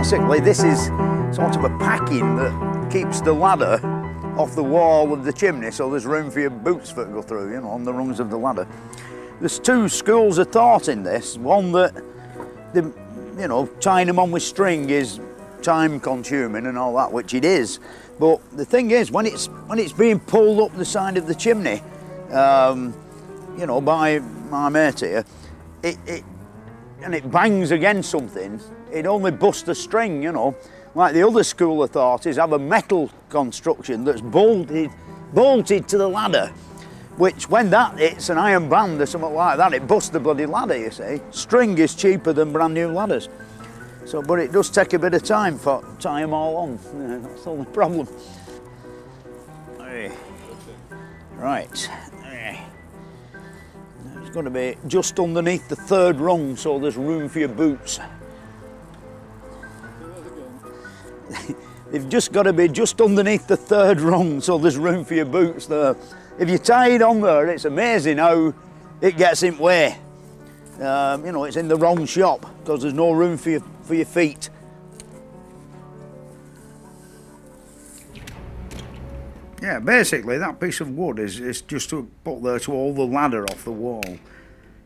basically this is sort of a packing that keeps the ladder off the wall of the chimney, so there's room for your boots that go through, you know, on the rungs of the ladder. There's two schools of thought in this. One that, you know, tying them on with string is time consuming and all that, which it is. But the thing is, when it's being pulled up the side of the chimney, you know, by my mate here, and it bangs against something, it only busts the string, you know. Like the other school of thought is have a metal construction that's bolted to the ladder, which when that hits an iron band or something like that, it busts the bloody ladder, you see. String is cheaper than brand new ladders. So, but it does take a bit of time for tie them all on. Yeah, that's the only problem. Right. It's going to be just underneath the third rung, so there's room for your boots. They've just got to be just underneath the third rung, so there's room for your boots there. If you tie it on there, it's amazing how it gets in the way. You know, it's in the wrong shop because there's no room for your feet. Yeah, basically that piece of wood is just to put there to hold the ladder off the wall.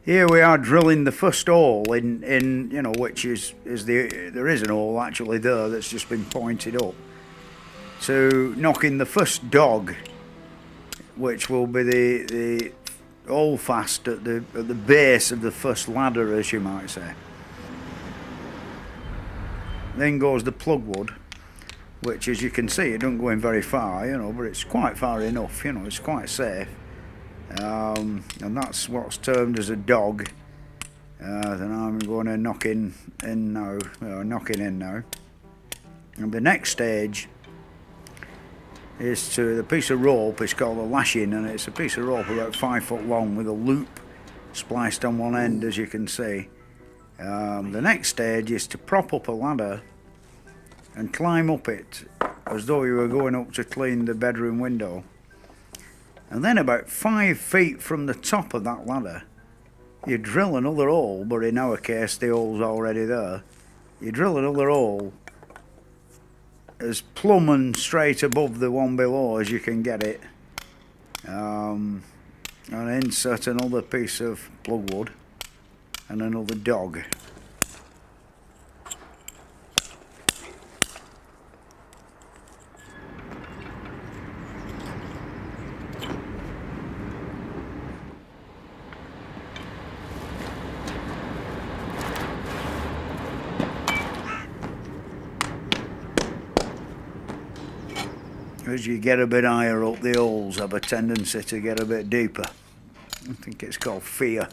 Here we are drilling the first hole in you know, which there is an hole actually there that's just been pointed up, to knocking the first dog, which will be the holdfast at the base of the first ladder, as you might say. Then goes the plugwood, which, as you can see, it don't go in very far, you know, but it's quite far enough, you know, it's quite safe. And that's what's termed as a dog. Then I'm going to knocking in now. And the next stage is to the piece of rope. It's called a lashing, and it's a piece of rope about 5 foot long with a loop spliced on one end, as you can see. The next stage is to prop up a ladder and climb up it as though you were going up to clean the bedroom window. And then about 5 feet from the top of that ladder, you drill another hole, but in our case the hole's already there. You drill another hole as plumb and straight above the one below as you can get it, and insert another piece of plugwood and another dog. As you get a bit higher up, the holes have a tendency to get a bit deeper. I think it's called fear.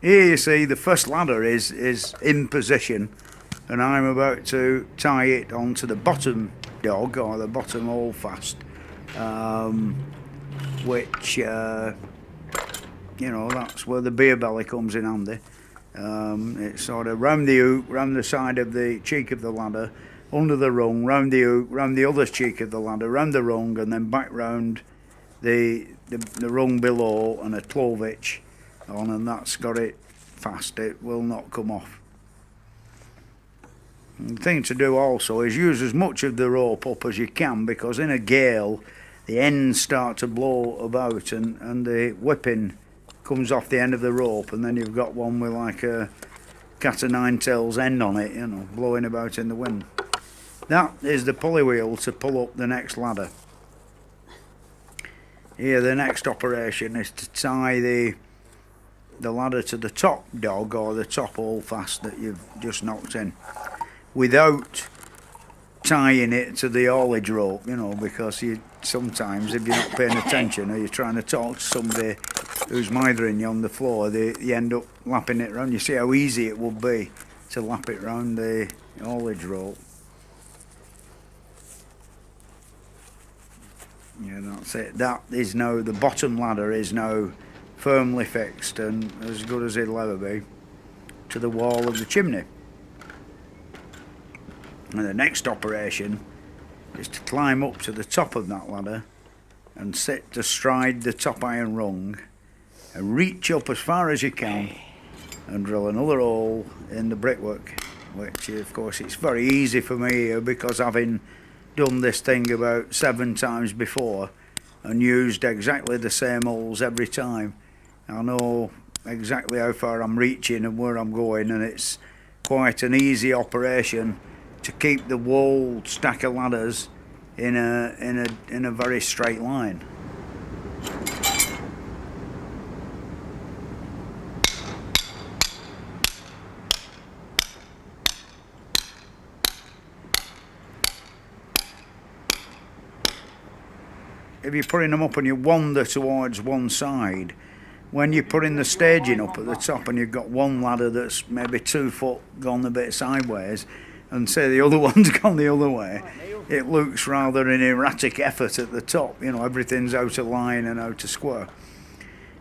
Here you see the first ladder is in position, and I'm about to tie it onto the bottom dog, or the bottom holdfast, which you know, that's where the beer belly comes in handy. It's sort of round the hook, round the side of the cheek of the ladder, under the rung, round the hook, round the other cheek of the ladder, round the rung, and then back round the rung below, and a 12-inch on, and that's got it fast. It will not come off. And the thing to do also is use as much of the rope up as you can, because in a gale the ends start to blow about, and the whipping comes off the end of the rope, and then you've got one with like a cat o' nine tails end on it, you know, blowing about in the wind. That is the pulley wheel to pull up the next ladder. Here the next operation is to tie the ladder to the top dog, or the top holdfast that you've just knocked in, without tying it to the haulage rope, you know, because you sometimes, if you're not paying attention or you're trying to talk to somebody who's mithering you on the floor, you end up lapping it round. You see how easy it would be to lap it round the haulage rope. Yeah, that's it. That is now, the bottom ladder is now firmly fixed and as good as it'll ever be to the wall of the chimney. And the next operation is to climb up to the top of that ladder and sit astride the top iron rung and reach up as far as you can and drill another hole in the brickwork, which of course it's very easy for me here because having done this thing about 7 times before and used exactly the same holes every time, I know exactly how far I'm reaching and where I'm going, and it's quite an easy operation to keep the whole stack of ladders in a very straight line. If you're putting them up and you wander towards one side, when you're putting the staging up at the top and you've got one ladder that's maybe 2 foot gone a bit sideways and say the other one's gone the other way, it looks rather an erratic effort at the top. You know, everything's out of line and out of square.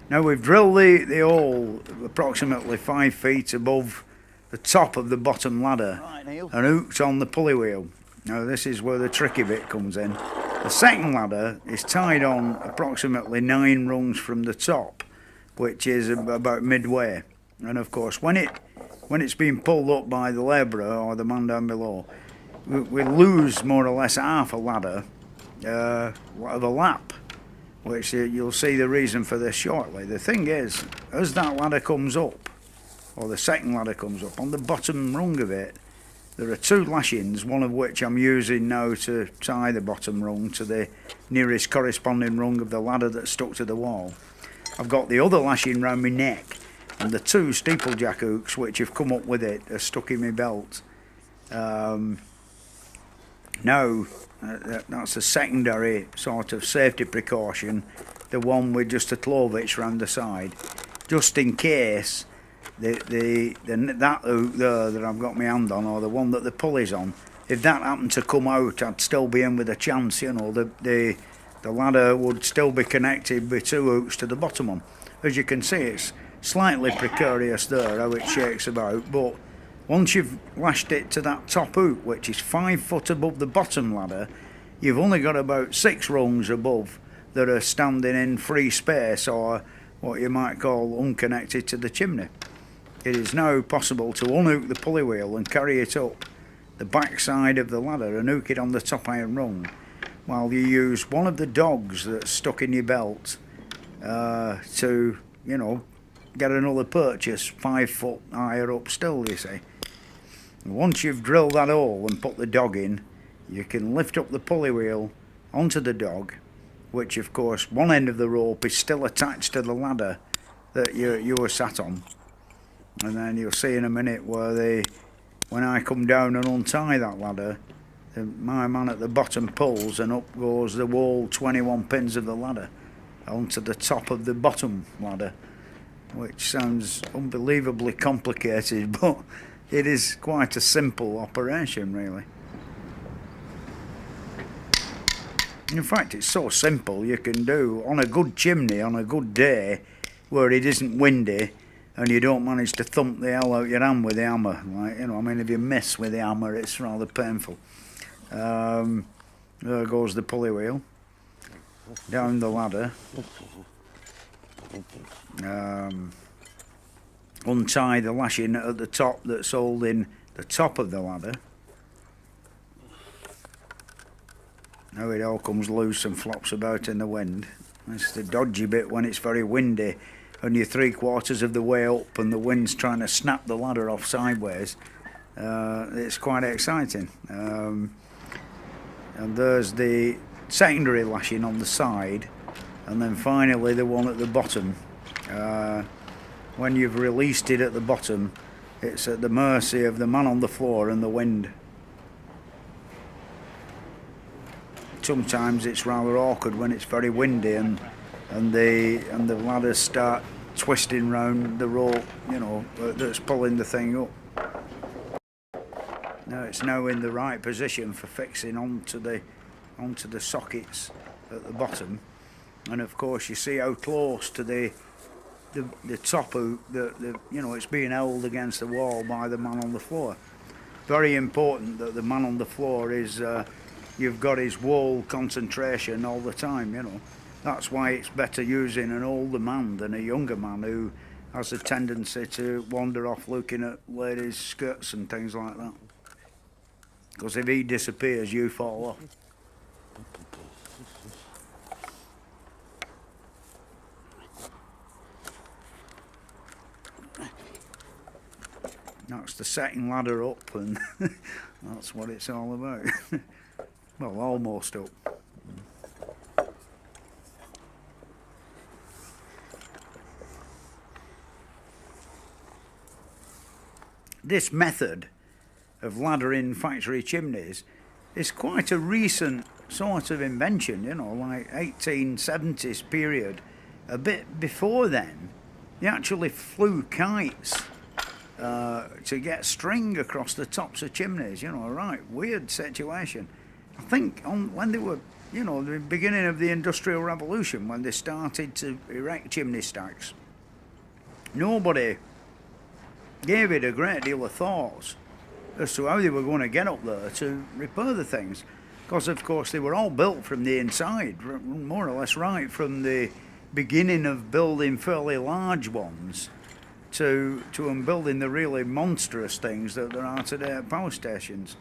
Now we've drilled the hole approximately 5 feet above the top of the bottom ladder and hooked on the pulley wheel. Now this is where the tricky bit comes in. The second ladder is tied on approximately 9 rungs from the top, which is about midway. And of course when it's being pulled up by the labourer or the man down below, we lose more or less half a ladder of a lap, which you'll see the reason for this shortly. The thing is, as that ladder comes up, or the second ladder comes up, on the bottom rung of it there are 2 lashings, one of which I'm using now to tie the bottom rung to the nearest corresponding rung of the ladder that's stuck to the wall. I've got the other lashing round my neck, and the 2 steeplejack hooks which have come up with it are stuck in my belt. Now that's a secondary sort of safety precaution, the one with just a clovitch round the side, just in case that hook there that I've got my hand on, or the one that the pulley's on, if that happened to come out, I'd still be in with a chance. You know, the ladder would still be connected with 2 hooks to the bottom one. As you can see, it's slightly precarious there how it shakes about, but once you've lashed it to that top hook, which is 5 foot above the bottom ladder, you've only got about 6 rungs above that are standing in free space, or what you might call unconnected to the chimney. It is now possible to unhook the pulley wheel and carry it up the back side of the ladder and hook it on the top iron rung, while you use one of the dogs that's stuck in your belt to, you know, get another purchase 5 foot higher up still, you see. Once you've drilled that hole and put the dog in, you can lift up the pulley wheel onto the dog, which of course one end of the rope is still attached to the ladder that you were sat on. And then you'll see in a minute where when I come down and untie that ladder, my man at the bottom pulls and up goes the whole 21 pins of the ladder onto the top of the bottom ladder, which sounds unbelievably complicated, but it is quite a simple operation really. In fact, it's so simple you can do on a good chimney on a good day where it isn't windy and you don't manage to thump the hell out your hand with the hammer. Like, you know, I mean, if you miss with the hammer, it's rather painful. There goes the pulley wheel down the ladder. Untie the lashing at the top that's holding the top of the ladder. Now it all comes loose and flops about in the wind. That's the dodgy bit when it's very windy and you're 3/4 of the way up and the wind's trying to snap the ladder off sideways. It's quite exciting. And there's the secondary lashing on the side, and then finally the one at the bottom. When you've released it at the bottom, it's at the mercy of the man on the floor and the wind. Sometimes it's rather awkward when it's very windy and the ladders start twisting round the rope, you know, that's pulling the thing up. Now it's now in the right position for fixing onto the onto the sockets at the bottom, and of course you see how close to the top hoop that you know, it's being held against the wall by the man on the floor. Very important that the man on the floor is you've got his whole concentration all the time, you know. That's why it's better using an older man than a younger man who has a tendency to wander off looking at ladies' skirts and things like that. Because if he disappears, you fall off. That's the setting ladder up, and that's what it's all about. Well, almost up. This method of laddering factory chimneys is quite a recent sort of invention, you know, like 1870s period. A bit before then, they actually flew kites to get string across the tops of chimneys, you know, a right weird situation. I think when they were, you know, the beginning of the Industrial Revolution, when they started to erect chimney stacks, nobody gave it a great deal of thought as to how they were going to get up there to repair the things, because of course they were all built from the inside, more or less right from the beginning of building fairly large ones to building the really monstrous things that there are today at power stations.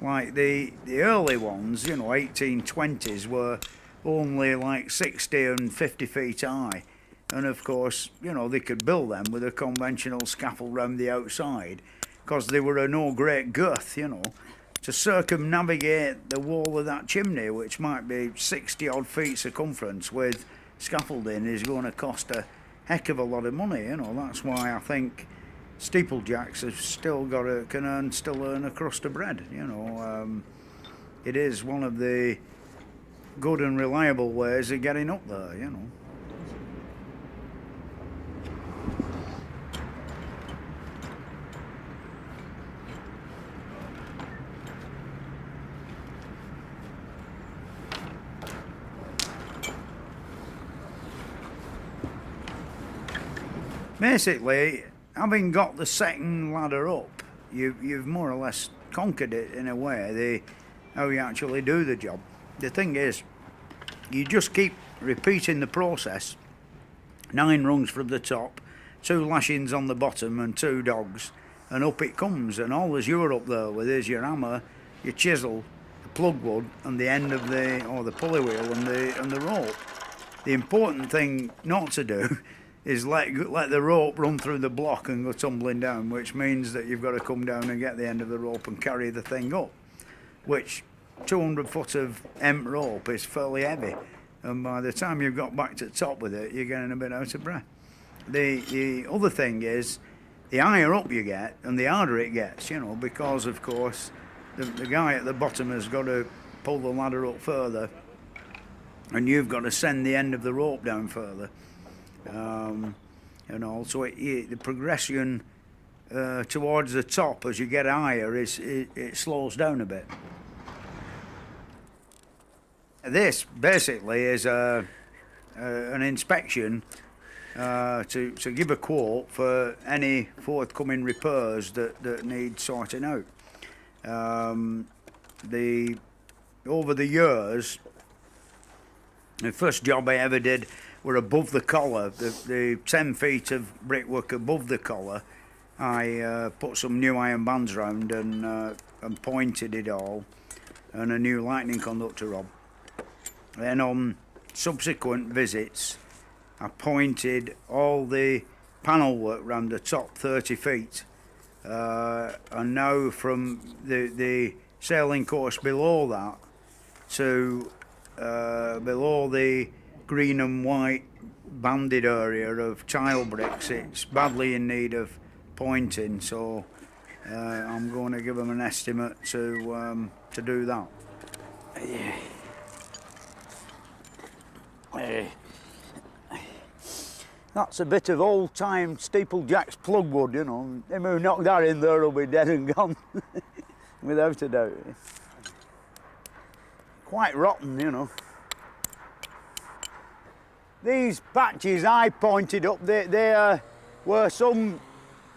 Like the early ones, you know, 1820s, were only like 60 and 50 feet high. And of course, you know, they could build them with a conventional scaffold round the outside, because they were of no great girth, you know. To circumnavigate the wall of that chimney, which might be 60 odd feet circumference, with scaffolding is going to cost a heck of a lot of money, you know. That's why I think steeplejacks have still still earn a crust of bread, you know. It is one of the good and reliable ways of getting up there, you know. Basically, having got the second ladder up, you've more or less conquered it in a way, how you actually do the job. The thing is, you just keep repeating the process, 9 rungs from the top, 2 lashings on the bottom and 2 dogs, and up it comes, and all as you're up there with is your hammer, your chisel, the plug wood, and the end of the pulley wheel and the rope. The important thing not to do is let the rope run through the block and go tumbling down, which means that you've got to come down and get the end of the rope and carry the thing up, which 200 foot of hemp rope is fairly heavy, and by the time you've got back to the top with it, you're getting a bit out of breath. The other thing is, the higher up you get and the harder it gets, you know, because of course the guy at the bottom has got to pull the ladder up further, and you've got to send the end of the rope down further. You know, so the progression towards the top as you get higher it slows down a bit. This basically is an inspection to give a quote for any forthcoming repairs that need sorting out. Over the years, the first job I ever did were above the collar, the 10 feet of brickwork above the collar. I put some new iron bands round and pointed it all, and a new lightning conductor rod. Then on subsequent visits, I pointed all the panel work round the top 30 feet. And now from the sailing course below that to below the green and white banded area of tile bricks, it's badly in need of pointing, so I'm going to give them an estimate to do that. That's a bit of old-time steeplejack's plug wood, you know. Him who knocked that in there will be dead and gone, without a doubt. quite rotten, you know. These patches I pointed up, they were some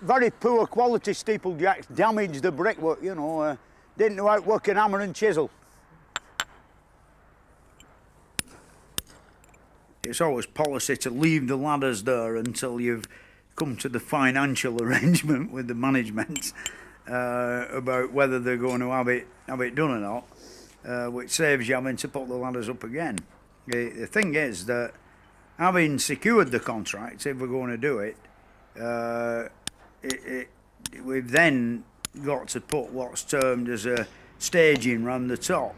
very poor quality steeplejacks damaged the brickwork, you know, didn't know how to work an hammer and chisel. It's always policy to leave the ladders there until you've come to the financial arrangement with the management about whether they're going to have it done or not, which saves you having to put the ladders up again. The thing is that having secured the contract, if we're going to do it, we've then got to put what's termed as a staging round the top.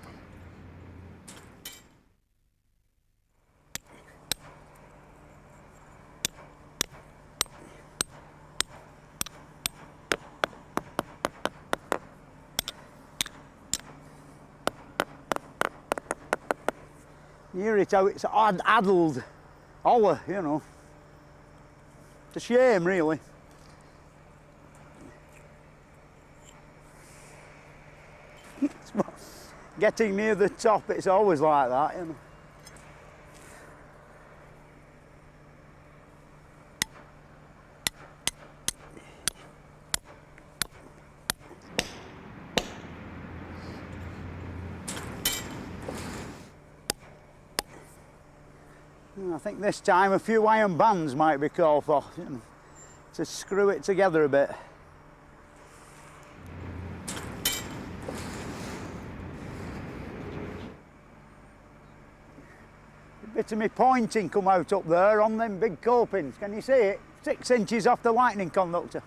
You hear it how it's addled hollow, you know. It's a shame, really. Getting near the top, it's always like that, you know. I think this time a few iron bands might be called for, you know, to screw it together a bit. A bit of me pointing come out up there on them big copings. Can you see it? 6 inches off the lightning conductor.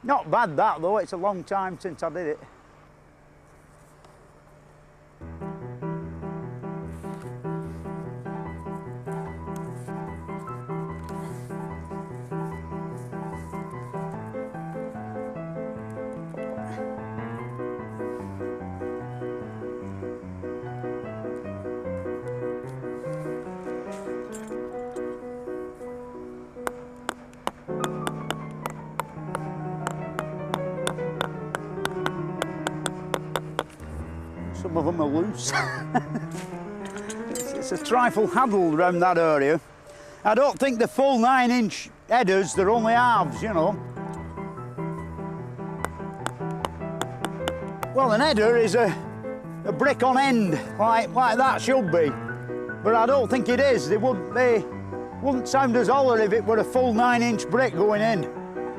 Not bad that though, it's a long time since I did it. Some of them are loose. it's a trifle huddled around that area. I don't think the full 9-inch headers, they're only halves, you know. Well, an header is a brick on end, like that should be. But I don't think it is. They wouldn't sound as holler if it were a full 9-inch brick going in.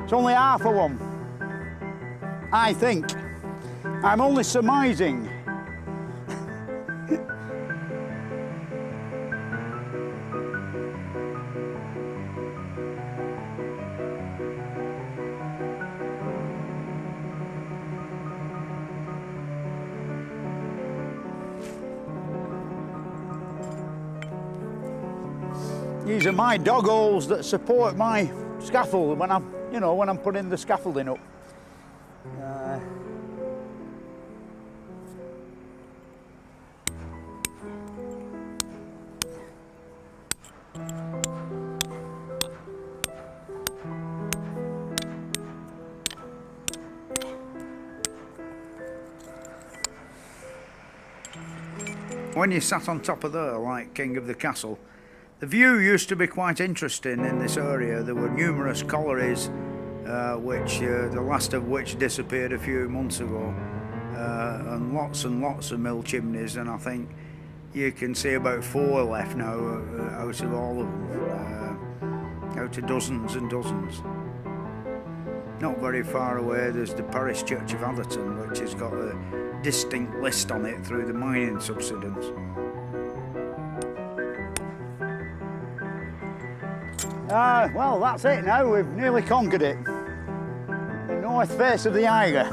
It's only half of one, I think. I'm only surmising. These are my dog holes that support my scaffold when I'm putting the scaffolding up. When you sat on top of there like king of the castle, the view used to be quite interesting in this area. There were numerous collieries, the last of which disappeared a few months ago, and lots of mill chimneys, and I think you can see about 4 left now out of all of them, out of dozens and dozens. Not very far away there's the parish church of Atherton, which has got a distinct list on it through the mining subsidence. Well, that's it now. We've nearly conquered it. The north face of the Eiger.